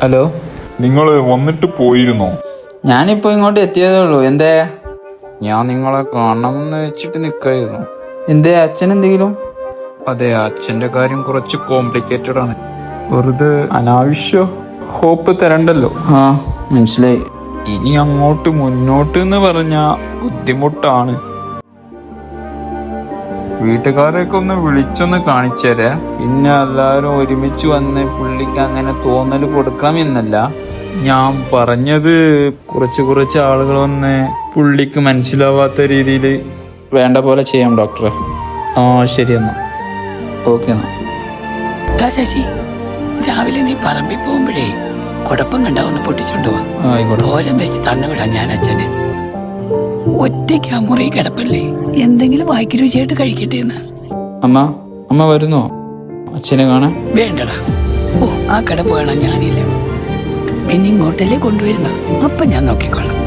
Hello, നിങ്ങൾ വന്നിട്ട് പോയിരുന്നോ? ഞാനിപ്പോ ഇങ്ങോട്ട് എത്തിയതേ ഉള്ളൂ. എന്തേ? ഞാൻ നിങ്ങളെ കാണണമെന്ന് വെച്ചിട്ട് നിൽക്കായിരുന്നു. എന്തേ, അച്ഛൻ എന്തെങ്കിലും? അതെ, അച്ഛൻ്റെ കാര്യം കുറച്ച് കോംപ്ലിക്കേറ്റഡ് ആണ്. വെറുതെ അനാവശ്യ ഹോപ്പ് തരണ്ടല്ലോ. ആ, മനസ്സിലായി. ഇനി അങ്ങോട്ട് മുന്നോട്ട് എന്ന് പറഞ്ഞാ ബുദ്ധിമുട്ടാണ്. വീട്ടുകാരെയൊക്കെ ഒന്ന് വിളിച്ചൊന്ന് കാണിച്ചേരെ. പിന്നെ എല്ലാവരും ഒരുമിച്ച് വന്ന് പുള്ളിക്ക് അങ്ങനെ തോന്നൽ കൊടുക്കണം എന്നല്ല ഞാൻ പറഞ്ഞത്. കുറച്ച് ആളുകൾ വന്ന് പുള്ളിക്ക് മനസ്സിലാവാത്ത രീതിയിൽ വേണ്ട പോലെ ചെയ്യാം ഡോക്ടറെ. ആ ശരി എന്നാ, ഓക്കെ എന്നാ. ശശി, രാവിലെ നീ പറമ്പിൽ പോകുമ്പോഴേ കുഴപ്പം കണ്ടാവുന്ന പൊട്ടിച്ചോണ്ടുവാ. ആയിക്കോട്ടെ. ഓരം വെച്ച് തന്നുവിടാം ഞാൻ അച്ഛനെ. ഒറ്റയ്ക്ക് ആ മുറി കിടപ്പല്ലേ, എന്തെങ്കിലും വായിക്ക് രുചിയായിട്ട് കഴിക്കട്ടെ എന്ന്. അമ്മ വരുന്നോ അച്ഛനെ കാണാൻ? വേണ്ടടാ, ഓ ആ കിടപ്പ് കാണാൻ ഞാനില്ല. പിന്നെ ഇങ്ങോട്ടല്ലേ കൊണ്ടുവരുന്നത്, അപ്പം ഞാൻ നോക്കിക്കോളാം.